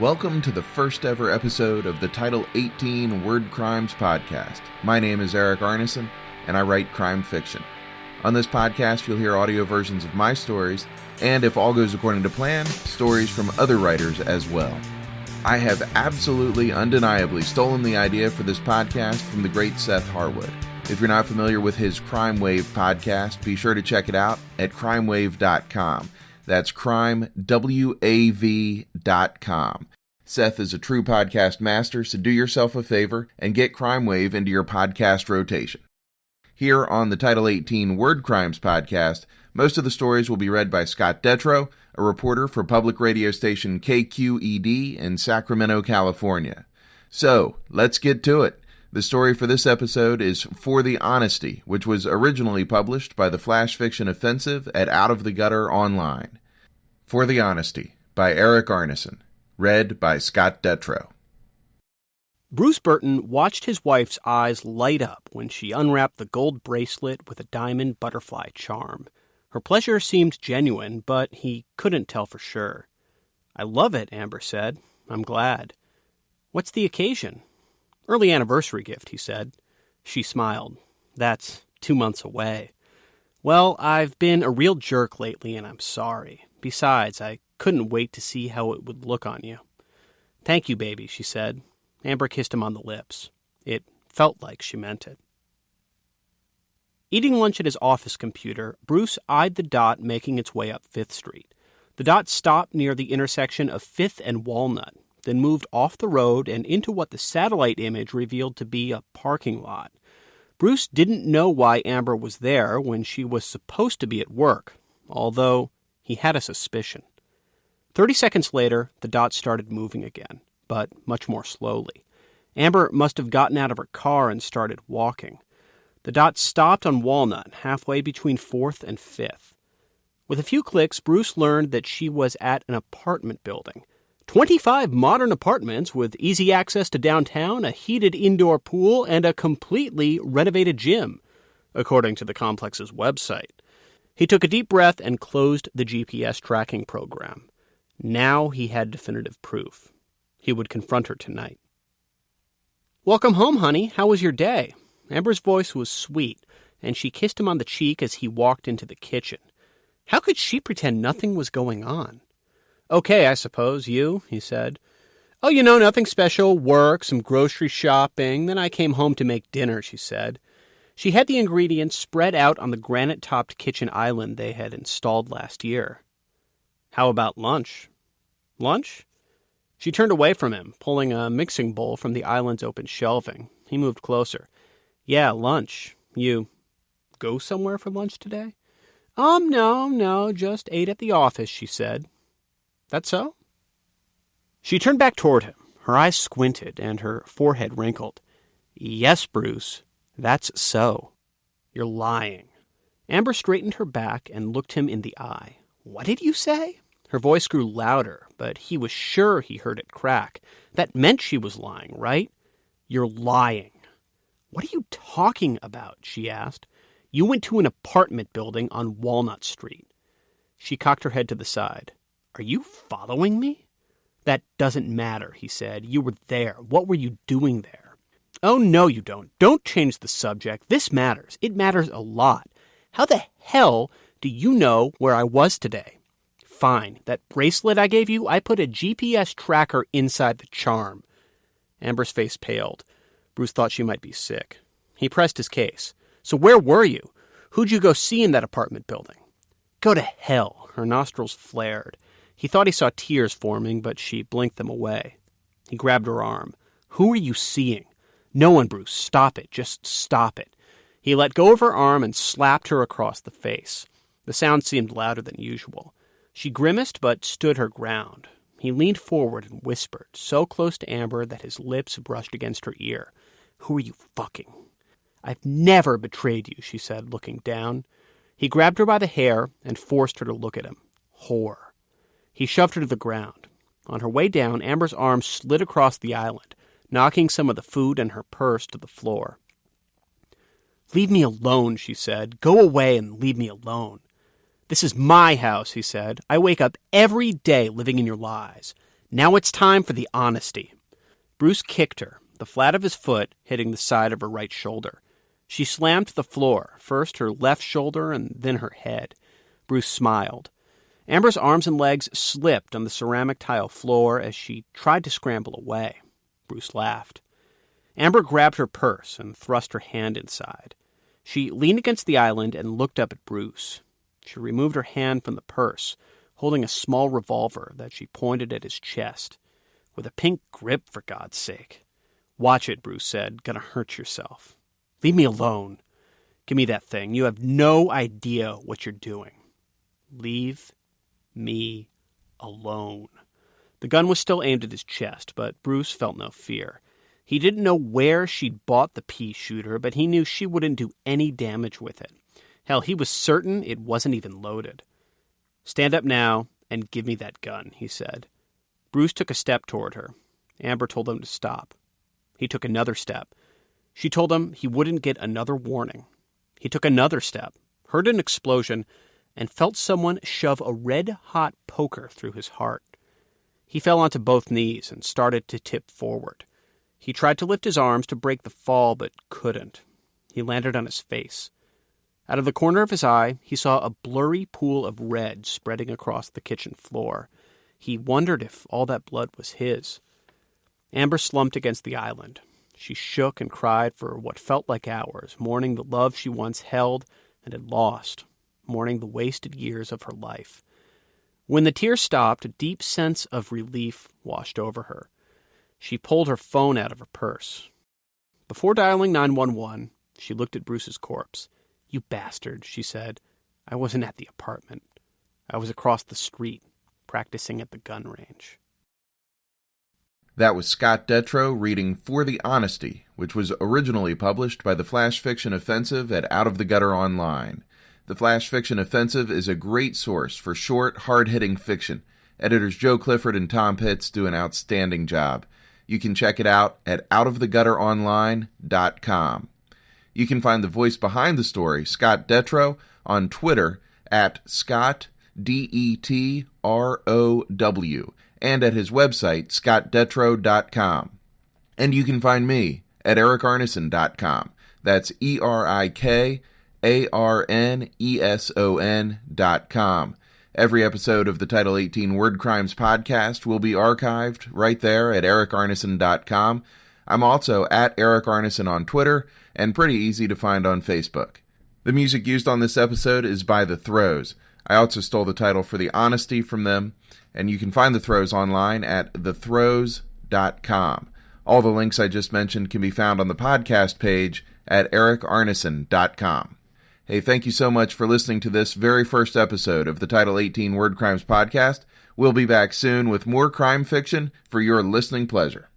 Welcome to the first ever episode of the Title 18 Word Crimes podcast. My name is Erik Arneson, and I write crime fiction. On this podcast, you'll hear audio versions of my stories, and if all goes according to plan, stories from other writers as well. I have absolutely, undeniably stolen the idea for this podcast from the great Seth Harwood. If you're not familiar with his Crime Wave podcast, be sure to check it out at crimewave.com. That's crimewav.com. Seth is a true podcast master, so do yourself a favor and get Crime Wave into your podcast rotation. Here on the Title 18 Word Crimes podcast, most of the stories will be read by Scott Detrow, a reporter for public radio station KQED in Sacramento, California. So, let's get to it. The story for this episode is For the Honesty, which was originally published by the Flash Fiction Offensive at Out of the Gutter Online. For the Honesty by Erik Arneson, read by Scott Detrow. Bruce Burton watched his wife's eyes light up when she unwrapped the gold bracelet with a diamond butterfly charm. Her pleasure seemed genuine, but he couldn't tell for sure. "I love it," Amber said. "I'm glad." "What's the occasion?" "Early anniversary gift," he said. She smiled. "That's 2 months away." "Well, I've been a real jerk lately, and I'm sorry. Besides, I couldn't wait to see how it would look on you." "Thank you, baby," she said. Amber kissed him on the lips. It felt like she meant it. Eating lunch at his office computer, Bruce eyed the dot making its way up 5th Street. The dot stopped near the intersection of 5th and Walnut, then moved off the road and into what the satellite image revealed to be a parking lot. Bruce didn't know why Amber was there when she was supposed to be at work, although he had a suspicion. 30 seconds later, the dot started moving again, but much more slowly. Amber must have gotten out of her car and started walking. The dot stopped on Walnut, halfway between 4th and 5th. With a few clicks, Bruce learned that she was at an apartment building. 25 modern apartments with easy access to downtown, a heated indoor pool, and a completely renovated gym, according to the complex's website. He took a deep breath and closed the GPS tracking program. Now he had definitive proof. He would confront her tonight. "Welcome home, honey. How was your day?" Amber's voice was sweet, and she kissed him on the cheek as he walked into the kitchen. How could she pretend nothing was going on? "Okay, I suppose. You?" he said. "Oh, nothing special. Work, some grocery shopping. Then I came home to make dinner," she said. She had the ingredients spread out on the granite-topped kitchen island they had installed last year. "How about lunch?" "Lunch?" She turned away from him, pulling a mixing bowl from the island's open shelving. He moved closer. "Yeah, lunch. You go somewhere for lunch today?" No, just ate at the office," she said. "That so?" She turned back toward him. Her eyes squinted and her forehead wrinkled. "Yes, Bruce, that's so. You're lying." Amber straightened her back and looked him in the eye. "What did you say?" Her voice grew louder, but he was sure he heard it crack. That meant she was lying, right? "You're lying." "What are you talking about?" she asked. "You went to an apartment building on Walnut Street." She cocked her head to the side. "Are you following me?" "That doesn't matter," he said. "You were there. What were you doing there?" "Oh, no, you don't. Don't change the subject. This matters. It matters a lot. How the hell do you know where I was today?" "Fine. That bracelet I gave you, I put a GPS tracker inside the charm." Amber's face paled. Bruce thought she might be sick. He pressed his case. "So where were you? Who'd you go see in that apartment building?" "Go to hell." Her nostrils flared. He thought he saw tears forming, but she blinked them away. He grabbed her arm. "Who are you seeing?" "No one, Bruce. Stop it. Just stop it." He let go of her arm and slapped her across the face. The sound seemed louder than usual. She grimaced but stood her ground. He leaned forward and whispered, so close to Amber that his lips brushed against her ear. "Who are you fucking?" "I've never betrayed you," she said, looking down. He grabbed her by the hair and forced her to look at him. Whore. He shoved her to the ground. On her way down, Amber's arm slid across the island, knocking some of the food and her purse to the floor. "Leave me alone," she said. "Go away and leave me alone." "This is my house," he said. "I wake up every day living in your lies. Now it's time for the honesty. Bruce kicked her, the flat of his foot hitting the side of her right shoulder. She slammed to the floor, first her left shoulder and then her head. Bruce smiled. Amber's arms and legs slipped on the ceramic tile floor as she tried to scramble away. Bruce laughed. Amber grabbed her purse and thrust her hand inside. She leaned against the island and looked up at Bruce. She removed her hand from the purse, holding a small revolver that she pointed at his chest. With a pink grip, for God's sake. Watch it, Bruce said. Gonna hurt yourself. Leave me alone. Give me that thing. You have no idea what you're doing. Leave me alone. The gun was still aimed at his chest, but Bruce felt no fear. He didn't know where she'd bought the pea shooter, but he knew she wouldn't do any damage with it. Hell, he was certain it wasn't even loaded. Stand up now and give me that gun, he said. Bruce took a step toward her. Amber told him to stop. He took another step. She told him he wouldn't get another warning. He took another step, heard an explosion, and felt someone shove a red-hot poker through his heart. He fell onto both knees and started to tip forward. He tried to lift his arms to break the fall, but couldn't. He landed on his face. Out of the corner of his eye, he saw a blurry pool of red spreading across the kitchen floor. He wondered if all that blood was his. Amber slumped against the island. She shook and cried for what felt like hours, mourning the love she once held and had lost, mourning the wasted years of her life. When the tears stopped, a deep sense of relief washed over her. She pulled her phone out of her purse. Before dialing 911, she looked at Bruce's corpse. "You bastard," she said. "I wasn't at the apartment. I was across the street, practicing at the gun range." That was Scott Detrow reading For the Honesty, which was originally published by the Flash Fiction Offensive at Out of the Gutter Online. The Flash Fiction Offensive is a great source for short, hard-hitting fiction. Editors Joe Clifford and Tom Pitts do an outstanding job. You can check it out at outofthegutteronline.com. You can find the voice behind the story, Scott Detrow, on Twitter at Scott, DETROW, and at his website, scottdetrow.com. And you can find me at erikarneson.com. That's ERIKARNESON.com. Every episode of the Title 18 Word Crimes podcast will be archived right there at erikarneson.com. I'm also at Erik Arneson on Twitter, and pretty easy to find on Facebook. The music used on this episode is by The Throws. I also stole the title For the Honesty from them, and you can find The Throws online at thethrows.com. All the links I just mentioned can be found on the podcast page at erikarneson.com. Hey, thank you so much for listening to this very first episode of the Title 18 Word Crimes podcast. We'll be back soon with more crime fiction for your listening pleasure.